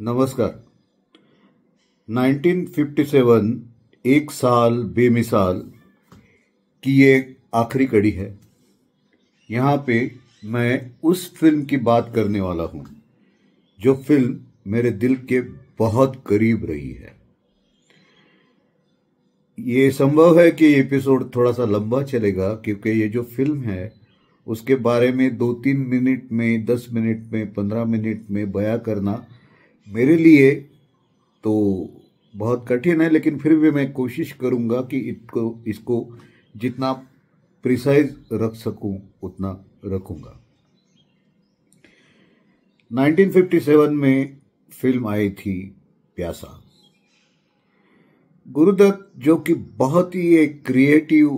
नमस्कार। 1957 एक साल बेमिसाल की ये आखिरी कड़ी है। यहाँ पे मैं उस फिल्म की बात करने वाला हूँ जो फिल्म मेरे दिल के बहुत करीब रही है। ये संभव है कि एपिसोड थोड़ा सा लंबा चलेगा क्योंकि ये जो फिल्म है उसके बारे में 2-3 मिनट में, 10 मिनट में, 15 मिनट में बयां करना मेरे लिए तो बहुत कठिन है, लेकिन फिर भी मैं कोशिश करूंगा कि इसको जितना प्रिसाइज रख सकूं उतना रखूंगा। 1957 में फिल्म आई थी प्यासा। गुरुदत्त जो कि बहुत ही एक क्रिएटिव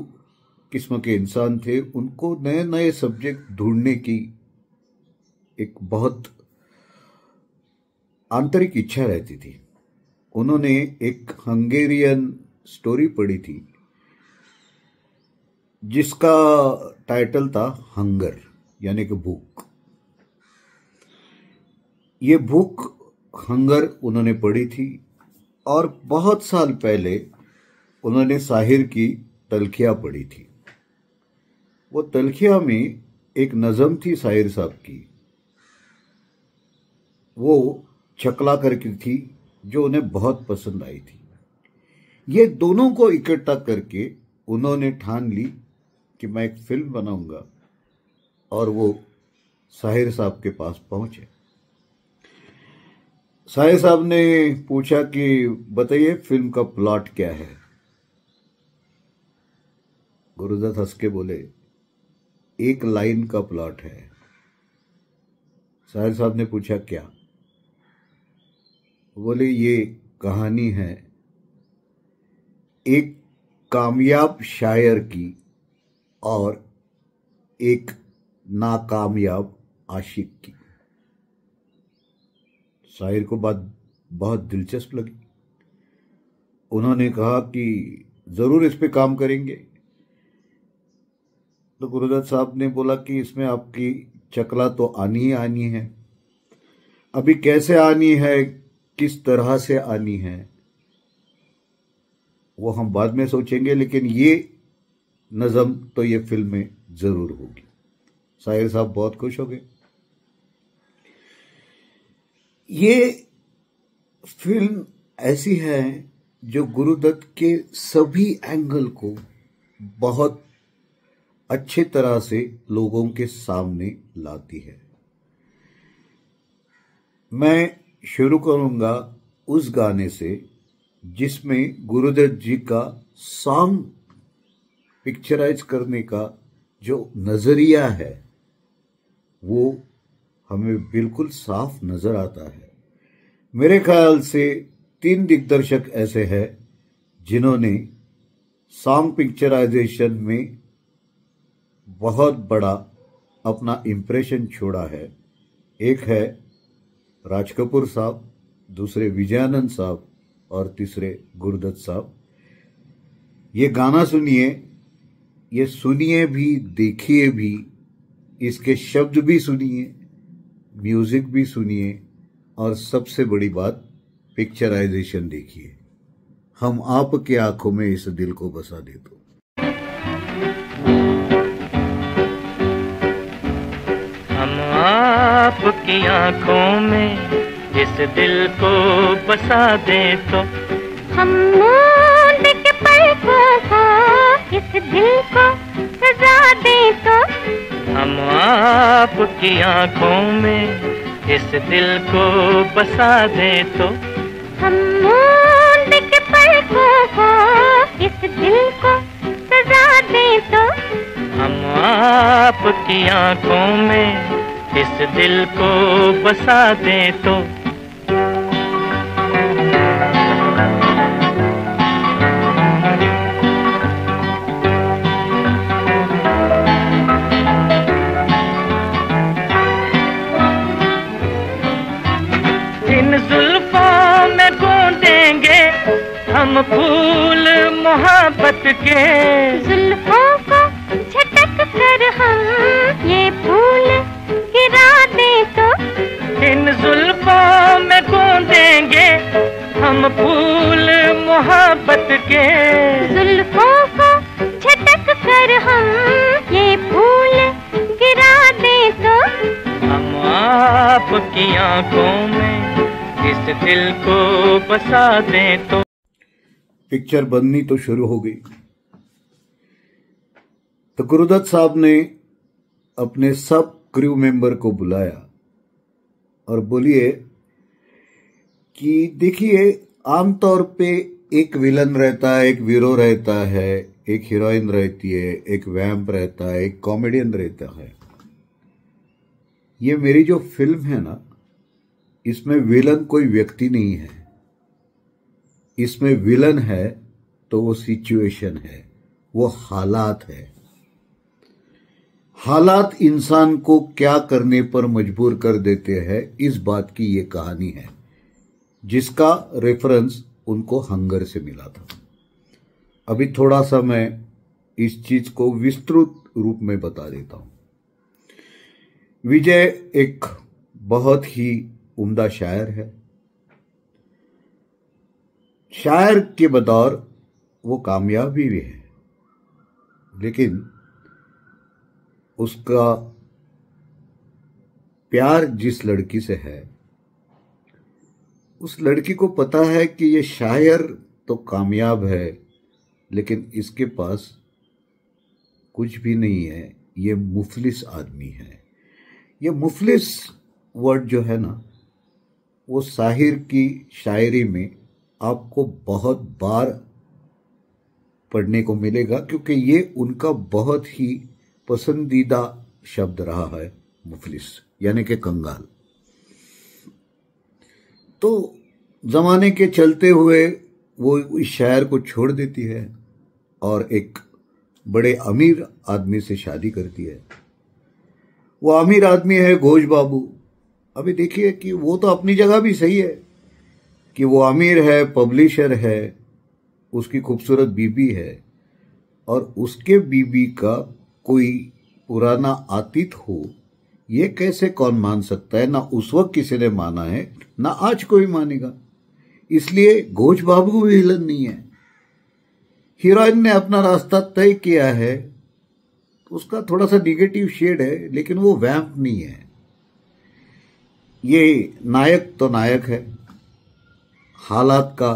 किस्म के इंसान थे, उनको नए नए सब्जेक्ट ढूंढने की एक बहुत आंतरिक इच्छा रहती थी। उन्होंने एक हंगेरियन स्टोरी पढ़ी थी जिसका टाइटल था हंगर, यानी कि भूख। ये भूख हंगर उन्होंने पढ़ी थी और बहुत साल पहले उन्होंने साहिर की तलखियां पढ़ी थी। वो तलखियां में एक नज़म थी साहिर साहब की, वो चकला करके थी, जो उन्हें बहुत पसंद आई थी। ये दोनों को इकट्ठा करके उन्होंने ठान ली कि मैं एक फिल्म बनाऊंगा, और वो साहिर साहब के पास पहुंचे। साहिर साहब ने पूछा कि बताइए फिल्म का प्लॉट क्या है। गुरुदत्त हंस के बोले, एक लाइन का प्लॉट है। साहिर साहब ने पूछा क्या? बोले ये कहानी है एक कामयाब शायर की और एक नाकामयाब आशिक की। शायर को बात बहुत दिलचस्प लगी। उन्होंने कहा कि जरूर इस पे काम करेंगे। तो गुरुदत्त साहब ने बोला कि इसमें आपकी चकला तो आनी ही आनी है। अभी कैसे आनी है, किस तरह से आनी है, वो हम बाद में सोचेंगे, लेकिन ये नज़म तो ये फिल्म में जरूर होगी। शायर साहब बहुत खुश हो गए। ये फिल्म ऐसी है जो गुरुदत्त के सभी एंगल को बहुत अच्छे तरह से लोगों के सामने लाती है। मैं शुरू करूंगा उस गाने से जिसमें गुरुदत्त जी का सॉन्ग पिक्चराइज करने का जो नजरिया है वो हमें बिल्कुल साफ नजर आता है। मेरे ख्याल से 3 दिग्दर्शक ऐसे हैं जिन्होंने सॉन्ग पिक्चराइजेशन में बहुत बड़ा अपना इम्प्रेशन छोड़ा है। एक है राज कपूर साहब, दूसरे विजयानंद साहब और तीसरे गुरुदत्त साहब। ये गाना सुनिए, ये सुनिए भी, देखिए भी, इसके शब्द भी सुनिए, म्यूजिक भी सुनिए, और सबसे बड़ी बात पिक्चराइजेशन देखिए। हम आपकी आंखों में इस दिल को बसा दे तो। हम आपकी आंखों में इस दिल को बसा दे तो, हम मूंद के पलकों को इस दिल को सजा दे तो, हम आपकी आंखों में इस दिल को बसा दे तो, हम मूंद के पलकों को इस दिल को सजा दे तो, हम आपकी आंखों में इस दिल को बसा दे तो। इन जुल्फों में गूंदेंगे हम फूल मोहब्बत के, जुल्फों को झटक कर हम ये फूल गिरा दे तो, इन जुल्फों में गूंदेंगे हम फूल मोहब्बत के। जुल्फों को झटक कर हम ये फूल गिरा दें तो हम आपकी आंखों में इस दिल को बसा दें तो। पिक्चर बननी तो शुरू हो गई तो गुरुदत्त साहब ने अपने सब क्रू मेंबर को बुलाया और बोलिए कि देखिए, आमतौर पे एक विलन रहता है, एक वीरो रहता है, एक हीरोइन रहती है, एक वैम्प रहता है, एक कॉमेडियन रहता है। ये मेरी जो फिल्म है ना, इसमें विलन कोई व्यक्ति नहीं है, इसमें विलन है तो वो सिचुएशन है, वो हालात है। हालात इंसान को क्या करने पर मजबूर कर देते हैं, इस बात की ये कहानी है, जिसका रेफरेंस उनको हंगर से मिला था। अभी थोड़ा सा मैं इस चीज को विस्तृत रूप में बता देता हूं। विजय एक बहुत ही उम्दा शायर है। शायर के बतौर वो कामयाब भी है, लेकिन उसका प्यार जिस लड़की से है, उस लड़की को पता है कि ये शायर तो कामयाब है, लेकिन इसके पास कुछ भी नहीं है, ये मुफलिस आदमी है। ये मुफलिस वर्ड जो है ना, वो साहिर की शायरी में आपको बहुत बार पढ़ने को मिलेगा, क्योंकि ये उनका बहुत ही पसंदीदा शब्द रहा है, मुफलिस यानी कि कंगाल। तो जमाने के चलते हुए वो इस शायर को छोड़ देती है और एक बड़े अमीर आदमी से शादी करती है। वो अमीर आदमी है घोष बाबू। अभी देखिए कि वो तो अपनी जगह भी सही है कि वो अमीर है, पब्लिशर है, उसकी खूबसूरत बीबी है, और उसके बीबी का कोई पुराना आतिथ हो, ये कैसे कौन मान सकता है? ना उस वक्त किसी ने माना है, ना आज कोई मानेगा। इसलिए घोष बाबू भी विलन नहीं है। हीरोइन ने अपना रास्ता तय किया है, उसका थोड़ा सा निगेटिव शेड है, लेकिन वो वैम्प नहीं है। ये नायक तो नायक है, हालात का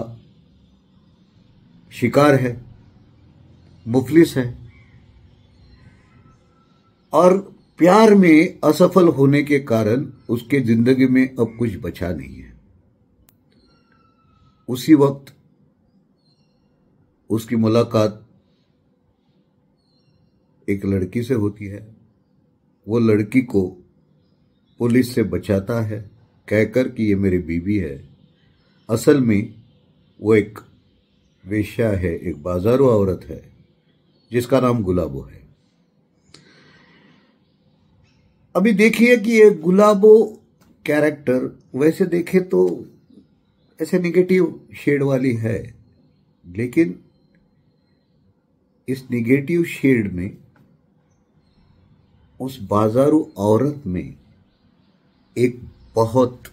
शिकार है, मुफलिस है, और प्यार में असफल होने के कारण उसके जिंदगी में अब कुछ बचा नहीं है। उसी वक्त उसकी मुलाकात एक लड़की से होती है। वो लड़की को पुलिस से बचाता है, कहकर कि ये मेरी बीवी है। असल में वो एक वेश्या है, एक बाजारू औरत है, जिसका नाम गुलाबो है। अभी देखिए कि ये गुलाबो कैरेक्टर वैसे देखे तो ऐसे निगेटिव शेड वाली है, लेकिन इस निगेटिव शेड में उस बाजारू औरत में एक बहुत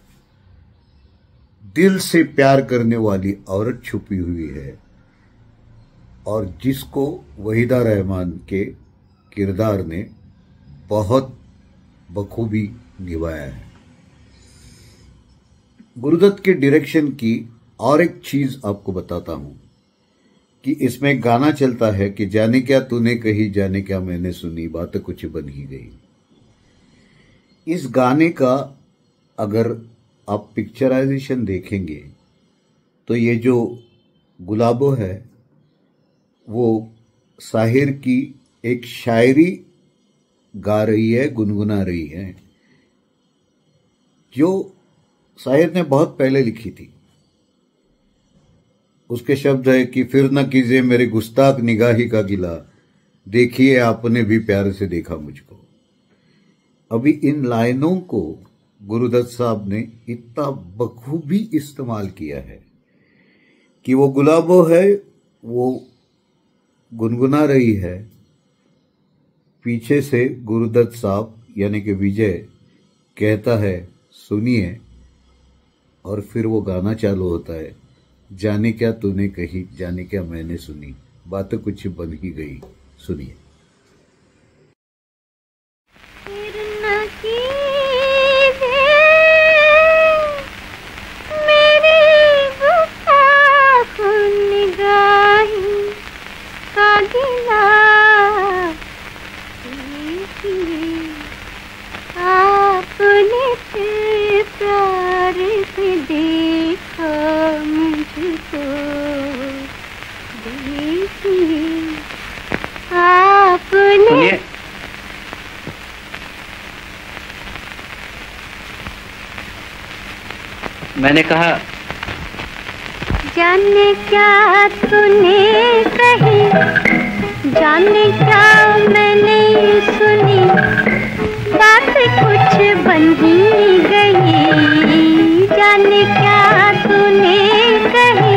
दिल से प्यार करने वाली औरत छुपी हुई है, और जिसको वहीदा रहमान के किरदार ने बहुत बखूबी निभाया है। गुरुदत्त के डायरेक्शन की और एक चीज आपको बताता हूं कि इसमें गाना चलता है कि जाने क्या तूने कही, जाने क्या मैंने सुनी, बात कुछ बन ही गई। इस गाने का अगर आप पिक्चराइजेशन देखेंगे तो ये जो गुलाबो है वो साहिर की एक शायरी गा रही है, गुनगुना रही है, जो साहिर ने बहुत पहले लिखी थी। उसके शब्द है कि फिर न कीजिए मेरे गुस्ताख निगाही का गिला, देखिए आपने भी प्यार से देखा मुझको। अभी इन लाइनों को गुरुदत्त साहब ने इतना बखूबी इस्तेमाल किया है कि वो गुलाबो है, वो गुनगुना रही है, पीछे से गुरुदत्त साहब यानी कि विजय कहता है सुनिए और फिर वो गाना चालू होता है, जाने क्या तूने कही, जाने क्या मैंने सुनी, बातें कुछ बन ही गई। सुनिए। आपने फिर प्यार से देखा मुझको, देखिए आपने। मैंने कहा जाने क्या तूने कही, जाने क्या मैंने सुनी, बात कुछ बन ही गई। जाने क्या तूने कही,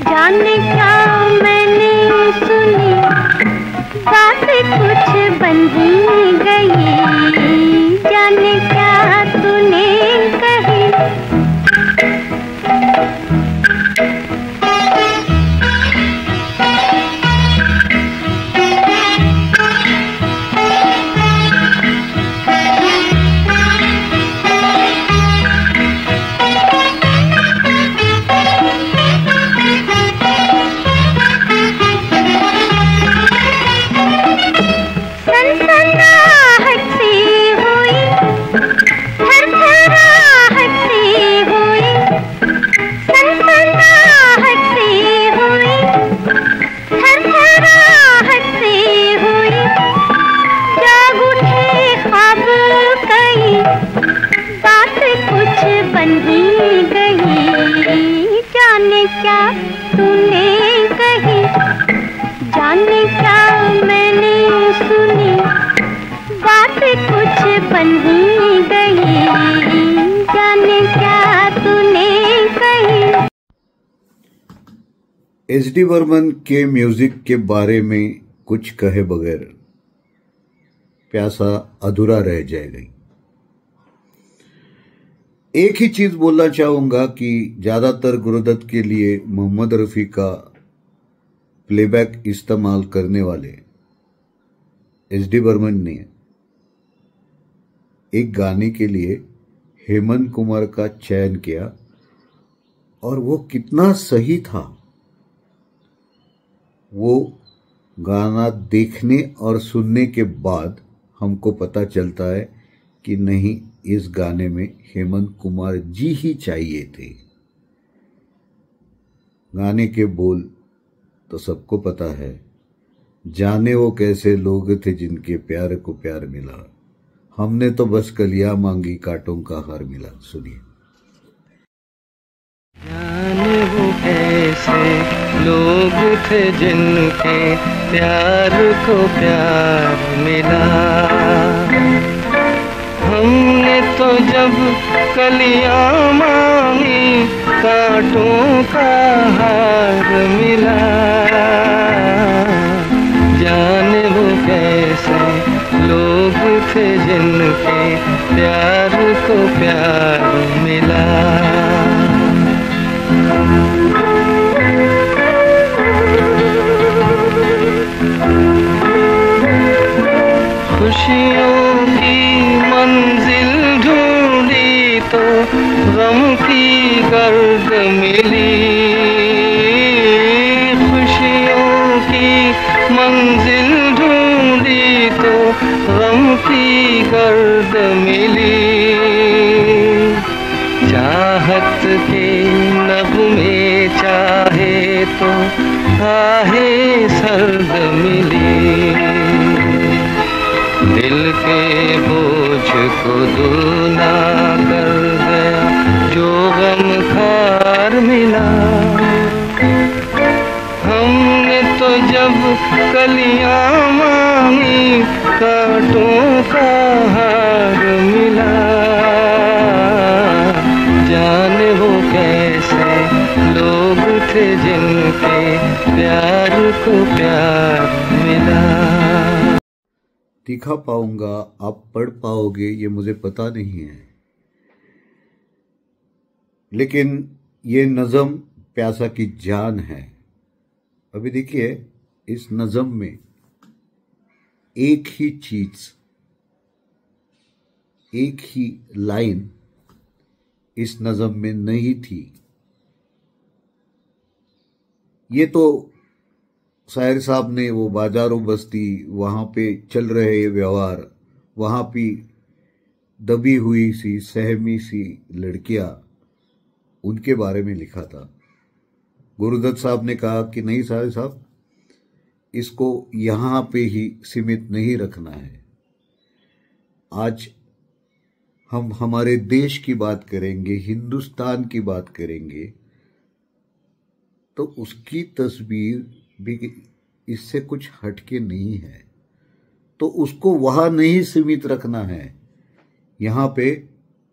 जाने क्या मैंने सुनी, बात कुछ बन ही गई। जाने क्या तूने कही। क्या तूने कही, जाने क्या मैंने सुनी, बात कुछ बन ही गई। जाने क्या तूने कही। एस.डी. बर्मन के म्यूजिक के बारे में कुछ कहे बगैर प्यासा अधूरा रह जाएगा। एक ही चीज बोलना चाहूंगा कि ज्यादातर गुरुदत्त के लिए मोहम्मद रफी का प्लेबैक इस्तेमाल करने वाले एस.डी. बर्मन ने एक गाने के लिए हेमंत कुमार का चयन किया और वो कितना सही था वो गाना देखने और सुनने के बाद हमको पता चलता है कि नहीं, इस गाने में हेमंत कुमार जी ही चाहिए थे। गाने के बोल तो सबको पता है, जाने वो कैसे लोग थे जिनके प्यार को प्यार मिला, हमने तो बस कलियां मांगी कांटों का हार मिला। सुनिए। जाने वो कैसे लोग थे जिनके प्यार को प्यार मिला, हमने तो जब कलियां मांगी कांटों का हार मिला। जाने वो कैसे लोग थे जिनके प्यार को प्यार मिला। खुशियों की मंजिल ढूंढी तो गम की गर्द मिली, खुशियों की मंजिल ढूंढी तो गम की गर्द मिली। चाहत के नगमे चाहे तो आहे सर्द मिली, दिल के बोझ को दूना कर गया जो गम खार मिला। हमने तो जब कलियां मांगी कांटों का हार मिला। जाने वो कैसे लोग थे जिनके प्यार को प्यार मिला। दिखा पाऊंगा, आप पढ़ पाओगे ये मुझे पता नहीं है, लेकिन ये नज़म प्यासा की जान है। अभी देखिए, इस नज़म में एक ही चीज, एक ही लाइन इस नज़म में नहीं थी। ये तो शायर साहब ने वो बाजारों बस्ती, वहां पे चल रहे व्यवहार, वहां पे दबी हुई सी सहमी सी लड़कियां, उनके बारे में लिखा था। गुरुदत्त साहब ने कहा कि नहीं शायर साहब, इसको यहां पे ही सीमित नहीं रखना है। आज हम हमारे देश की बात करेंगे, हिंदुस्तान की बात करेंगे, तो उसकी तस्वीर भी इससे कुछ हटके नहीं है। तो उसको वहां नहीं सीमित रखना है। यहां पे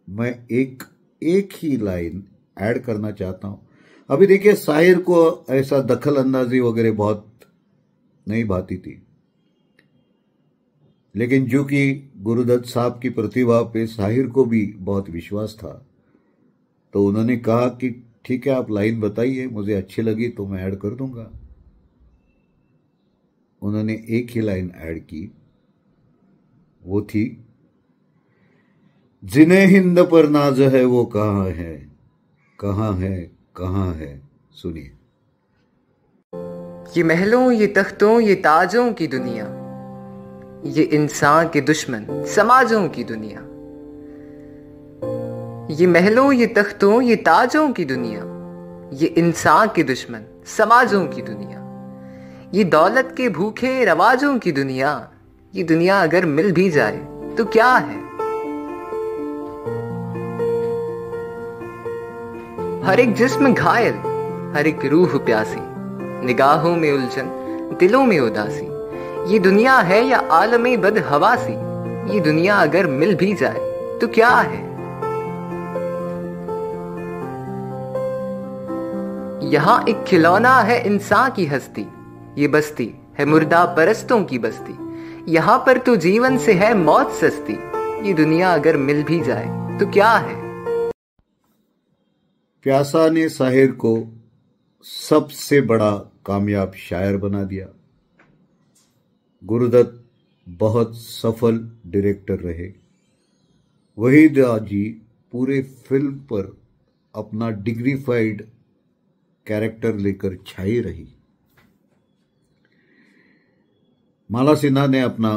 मैं एक ही लाइन ऐड करना चाहता हूं। अभी देखिए, शायर को ऐसा दखल अंदाजी वगैरह बहुत नहीं भाती थी, लेकिन जो कि गुरुदत्त साहब की प्रतिभा पे शायर को भी बहुत विश्वास था, तो उन्होंने कहा कि ठीक है, आप लाइन बताइए, मुझे अच्छी लगी तो मैं ऐड कर दूंगा। उन्होंने एक ही लाइन ऐड की, वो थी, जिन्हें हिंद पर नाज है वो कहाँ है, कहाँ है, कहाँ है। सुनिए। ये महलों, ये तख्तों, ये ताजों की दुनिया, ये इंसान के दुश्मन समाजों की दुनिया। ये महलों, ये तख्तों, ये ताजों की दुनिया, ये इंसान के दुश्मन समाजों की दुनिया। ये दौलत के भूखे रवाजों की दुनिया, ये दुनिया अगर मिल भी जाए तो क्या है। हर एक जिस्म घायल, हर एक रूह प्यासी, निगाहों में उलझन, दिलों में उदासी। ये दुनिया है या आलमे बद हवासी, ये दुनिया अगर मिल भी जाए तो क्या है। यहां एक खिलौना है इंसान की हस्ती, ये बस्ती है मुर्दा परस्तों की बस्ती। यहां पर तो जीवन से है मौत सस्ती, ये दुनिया अगर मिल भी जाए तो क्या है। प्यासा ने शायर को सबसे बड़ा कामयाब शायर बना दिया। गुरुदत्त बहुत सफल डायरेक्टर रहे। वहीदा जी पूरे फिल्म पर अपना डिग्निफाइड कैरेक्टर लेकर छाई रही। माला सिन्हा ने अपना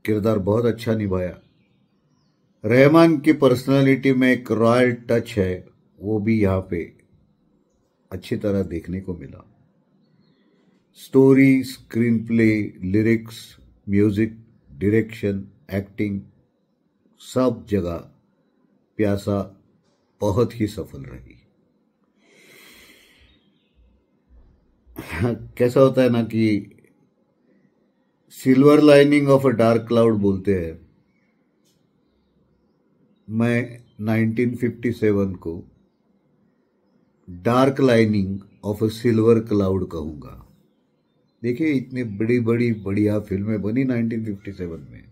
किरदार बहुत अच्छा निभाया। रहमान की पर्सनालिटी में एक रॉयल टच है, वो भी यहाँ पे अच्छी तरह देखने को मिला। Story, screen play, lyrics, music, direction, acting, सब जगह प्यासा बहुत ही सफल रही। कैसा होता है ना कि silver lining of a dark cloud बोलते हैं। मैं 1957 को dark lining of a silver cloud कहूंगा। देखिए, इतनी बड़ी बड़ी बढ़िया फिल्में बनी 1957 में,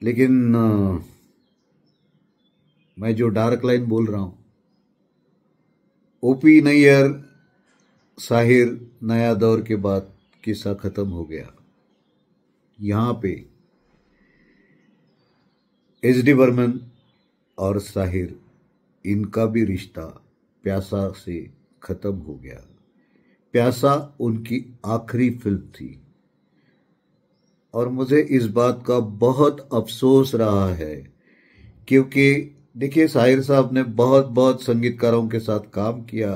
लेकिन मैं जो डार्क लाइन बोल रहा हूं, ओपी नैयर साहिर नया दौर के बाद किस्सा खत्म हो गया। यहां पे एच.डी. बर्मन और साहिर, इनका भी रिश्ता प्यासा से खत्म हो गया। प्यासा उनकी आखिरी फिल्म थी और मुझे इस बात का बहुत अफसोस रहा है, क्योंकि देखिए, साहिर साहब ने बहुत बहुत संगीतकारों के साथ काम किया,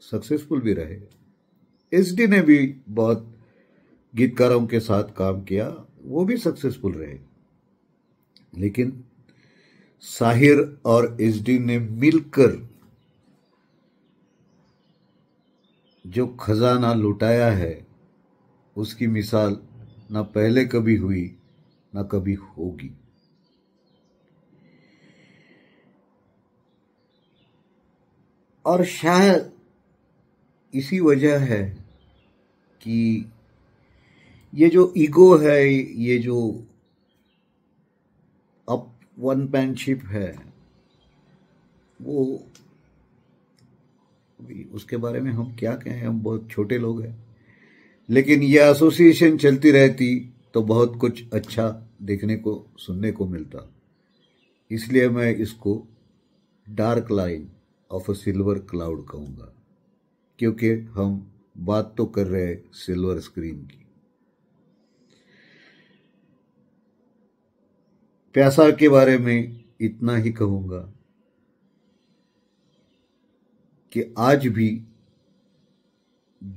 सक्सेसफुल भी रहे। एच.डी. ने भी बहुत गीतकारों के साथ काम किया, वो भी सक्सेसफुल रहे। लेकिन साहिर और एच.डी. ने मिलकर जो खजाना लुटाया है, उसकी मिसाल ना पहले कभी हुई ना कभी होगी। और शायद इसी वजह है कि ये जो ईगो है, ये जो अप वनमैनशिप है, वो उसके बारे में हम क्या कहें, हम बहुत छोटे लोग हैं। लेकिन ये एसोसिएशन चलती रहती तो बहुत कुछ अच्छा देखने को सुनने को मिलता। इसलिए मैं इसको dark line of a silver cloud कहूँगा, क्योंकि हम बात तो कर रहे हैं सिल्वर स्क्रीन की। प्यासा के बारे में इतना ही कहूँगा कि आज भी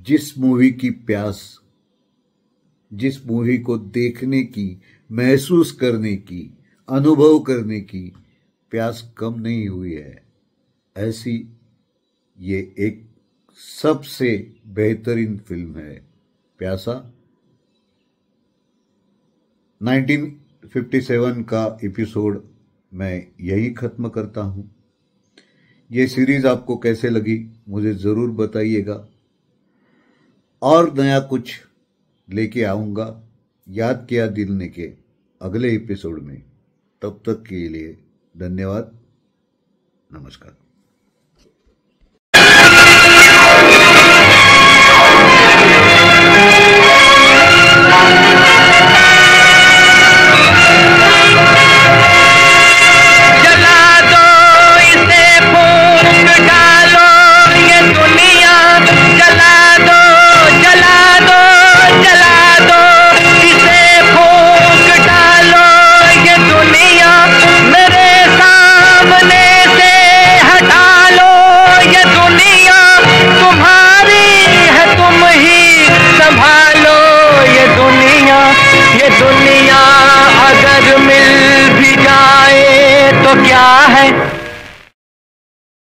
जिस मूवी की प्यास, जिस मूवी को देखने की, महसूस करने की, अनुभव करने की प्यास कम नहीं हुई है, ऐसी ये एक सबसे बेहतरीन फिल्म है प्यासा। 1957 का एपिसोड मैं यही ख़त्म करता हूँ। ये सीरीज़ आपको कैसे लगी मुझे ज़रूर बताइएगा, और नया कुछ लेके आऊँगा याद किया दिल ने के अगले एपिसोड में। तब तक के लिए धन्यवाद, नमस्कार। दुनिया अगर मिल भी जाए तो क्या है।